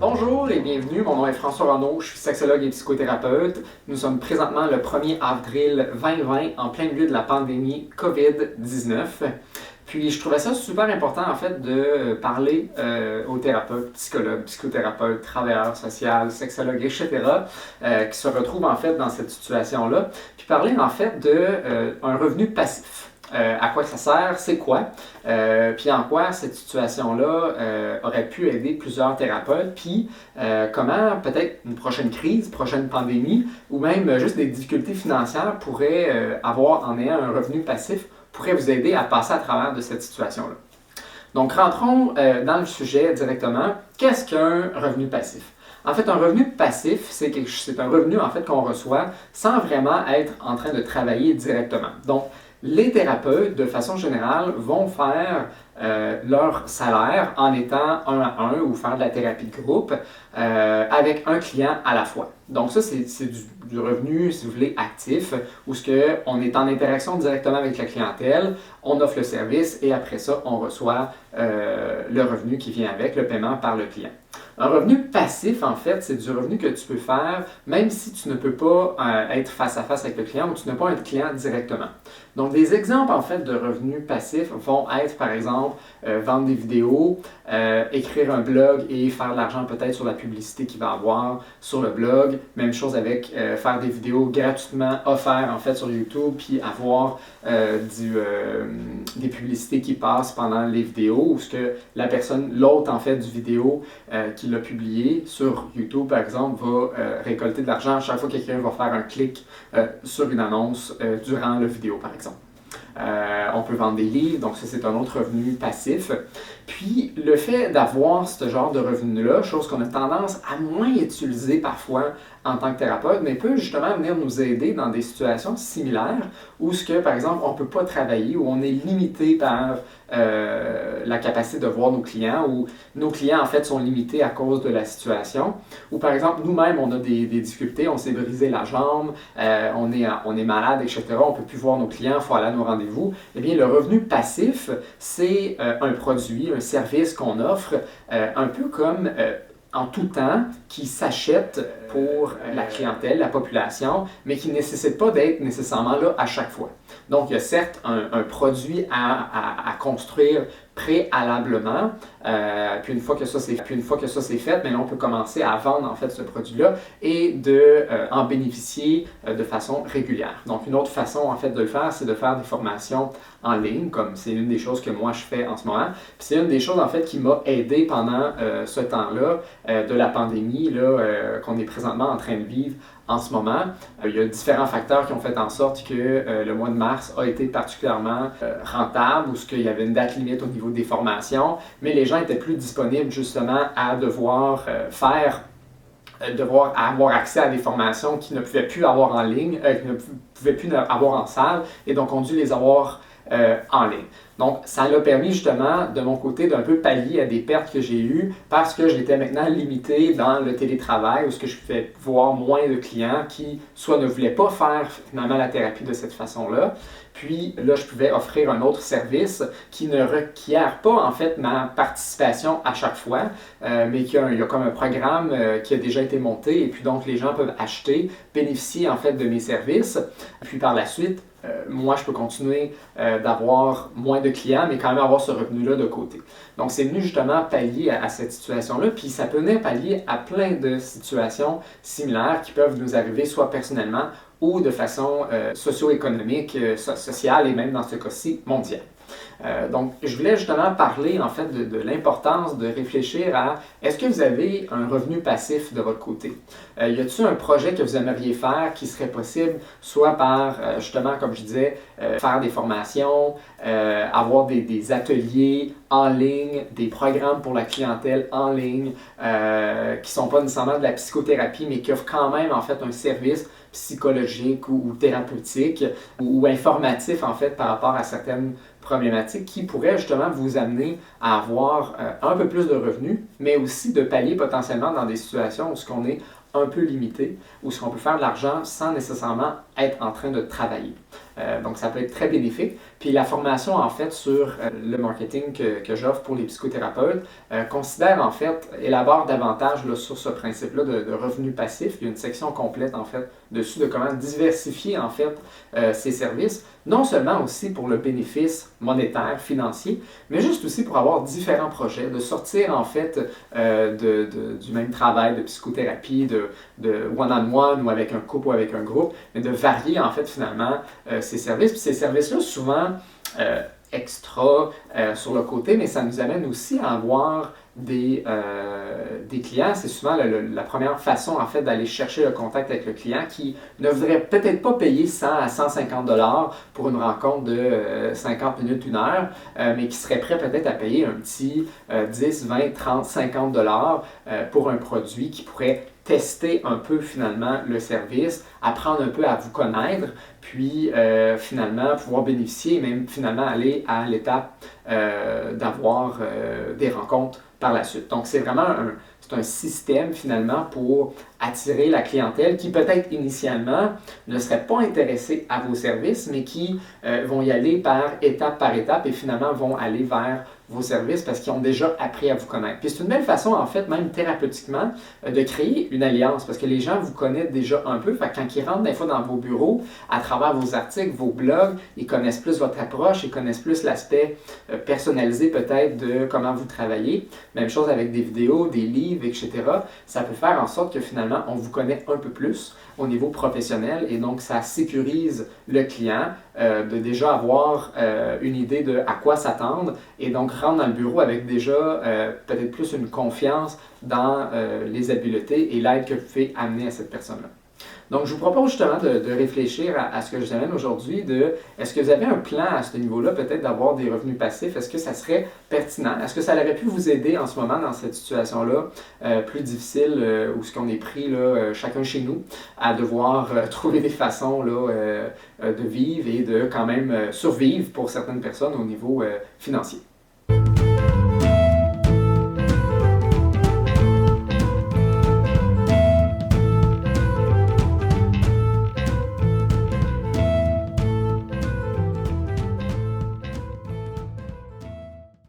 Bonjour et bienvenue, mon nom est François Renaud, je suis sexologue et psychothérapeute. Nous sommes présentement le 1er avril 2020 en plein milieu de la pandémie COVID-19. Puis je trouvais ça super important en fait de parler aux thérapeutes, psychologues, psychothérapeutes, travailleurs sociaux, sexologues, etc. Qui se retrouvent en fait dans cette situation-là. Puis parler en fait d'un revenu passif. À quoi ça sert, c'est quoi, puis en quoi cette situation-là aurait pu aider plusieurs thérapeutes, puis comment peut-être une prochaine crise, prochaine pandémie, ou même juste des difficultés financières pourraient avoir en ayant un revenu passif, pourrait vous aider à passer à travers de cette situation-là. Donc rentrons dans le sujet directement. Qu'est-ce qu'un revenu passif? En fait, un revenu passif, c'est un revenu en fait qu'on reçoit sans vraiment être en train de travailler directement. Donc, les thérapeutes, de façon générale, vont faire leur salaire en étant un à un ou faire de la thérapie de groupe avec un client à la fois. Donc ça, c'est du revenu, si vous voulez, actif, où on est en interaction directement avec la clientèle, on offre le service et après ça, on reçoit le revenu qui vient avec, le paiement par le client. Un revenu passif, en fait, c'est du revenu que tu peux faire même si tu ne peux pas être face à face avec le client ou tu n'as pas un client directement. Donc, des exemples, en fait, de revenus passifs vont être, par exemple, vendre des vidéos, écrire un blog et faire de l'argent peut-être sur la publicité qu'il va avoir sur le blog. Même chose avec faire des vidéos gratuitement offertes, en fait, sur YouTube, puis avoir des publicités qui passent pendant les vidéos ou ce que la personne, l'hôte, en fait, du vidéo qui l'a publié sur YouTube, par exemple, va récolter de l'argent à chaque fois que quelqu'un va faire un clic sur une annonce durant la vidéo, par exemple. On peut vendre des livres, donc ça c'est un autre revenu passif. Puis le fait d'avoir ce genre de revenu-là, chose qu'on a tendance à moins utiliser parfois en tant que thérapeute, mais peut justement venir nous aider dans des situations similaires où par exemple, on ne peut pas travailler, où on est limité par la capacité de voir nos clients, ou nos clients en fait sont limités à cause de la situation, ou par exemple nous-mêmes on a des difficultés, on s'est brisé la jambe, on est malade, etc., on ne peut plus voir nos clients, il faut aller à nos rendez-vous. Eh bien le revenu passif, c'est un produit, un service qu'on offre un peu comme en tout temps, qui s'achète pour la clientèle, la population, mais qui ne nécessite pas d'être nécessairement là à chaque fois. Donc, il y a certes un produit à construire préalablement, puis une fois que ça c'est fait, mais là, on peut commencer à vendre en fait ce produit-là et en bénéficier de façon régulière. Donc, une autre façon en fait de le faire, c'est de faire des formations en ligne, comme c'est une des choses que moi je fais en ce moment. Puis c'est une des choses en fait qui m'a aidé pendant ce temps-là de la pandémie là, qu'on est présentement en train de vivre en ce moment. Il y a différents facteurs qui ont fait en sorte que le mois de mars a été particulièrement rentable, où il y avait une date limite au niveau des formations, mais les gens étaient plus disponibles justement à devoir avoir accès à des formations qu'ils ne pouvaient plus avoir en ligne, qu'ils ne pouvaient plus avoir en salle, et donc ont dû les avoir en ligne. Donc, ça l'a permis justement, de mon côté, d'un peu pallier à des pertes que j'ai eues parce que j'étais maintenant limité dans le télétravail où je pouvais voir moins de clients qui soit ne voulaient pas faire finalement la thérapie de cette façon-là. Puis là, je pouvais offrir un autre service qui ne requiert pas en fait ma participation à chaque fois, mais il y a comme un programme qui a déjà été monté et puis donc les gens peuvent acheter, bénéficier en fait de mes services. Puis par la suite, moi, je peux continuer d'avoir moins de clients, mais quand même avoir ce revenu-là de côté. Donc, c'est venu justement pallier à cette situation-là, puis ça peut venir pallier à plein de situations similaires qui peuvent nous arriver soit personnellement ou de façon socio-économique, sociale et même dans ce cas-ci mondiale. Donc, je voulais justement parler en fait de l'importance de réfléchir à est-ce que vous avez un revenu passif de votre côté? Y a-t-il un projet que vous aimeriez faire qui serait possible soit par justement, comme je disais, faire des formations, avoir des ateliers en ligne, des programmes pour la clientèle en ligne qui ne sont pas nécessairement de la psychothérapie, mais qui offrent quand même en fait un service psychologique ou thérapeutique ou informatif en fait par rapport à certaines problématiques qui pourraient justement vous amener à avoir un peu plus de revenus, mais aussi de pallier potentiellement dans des situations où on est un peu limité, où on peut faire de l'argent sans nécessairement être en train de travailler. Donc, ça peut être très bénéfique. Puis la formation, en fait, sur le marketing que j'offre pour les psychothérapeutes considère, en fait, élabore davantage là, sur ce principe-là de revenus passifs. Il y a une section complète, en fait, dessus de comment diversifier, en fait, ces services. Non seulement aussi pour le bénéfice monétaire, financier, mais juste aussi pour avoir différents projets, de sortir, en fait, du même travail de psychothérapie, de one-on-one ou avec un couple ou avec un groupe, mais de varier, en fait, finalement, ces services. Puis ces services-là, souvent, extra sur le côté, mais ça nous amène aussi à avoir des clients. C'est souvent la première façon en fait d'aller chercher le contact avec le client qui ne voudrait peut-être pas payer 100 à 150 dollars pour une rencontre de 50 minutes, 1 heure, mais qui serait prêt peut-être à payer un petit 10, 20, 30, 50 dollars pour un produit qui pourrait tester un peu finalement le service, apprendre un peu à vous connaître, puis finalement pouvoir bénéficier et même finalement aller à l'étape d'avoir des rencontres par la suite. Donc c'est vraiment un système finalement pour attirer la clientèle qui peut-être initialement ne serait pas intéressée à vos services, mais qui vont y aller par étape et finalement vont aller vers vos services parce qu'ils ont déjà appris à vous connaître. Puis c'est une belle façon, en fait, même thérapeutiquement, de créer une alliance parce que les gens vous connaissent déjà un peu. Fait que quand ils rentrent des fois dans vos bureaux, à travers vos articles, vos blogs, ils connaissent plus votre approche, ils connaissent plus l'aspect personnalisé peut-être de comment vous travaillez. Même chose avec des vidéos, des livres, etc. Ça peut faire en sorte que finalement, on vous connaît un peu plus au niveau professionnel et donc ça sécurise le client de déjà avoir une idée de à quoi s'attendre et donc rentrer dans le bureau avec déjà peut-être plus une confiance dans les habiletés et l'aide que vous pouvez amener à cette personne-là. Donc, je vous propose justement de réfléchir à ce que je vous amène aujourd'hui, est-ce que vous avez un plan à ce niveau-là, peut-être d'avoir des revenus passifs? Est-ce que ça serait pertinent? Est-ce que ça aurait pu vous aider en ce moment dans cette situation-là plus difficile où ce qu'on est pris là, chacun chez nous à devoir trouver des façons là, de vivre et de quand même survivre pour certaines personnes au niveau financier?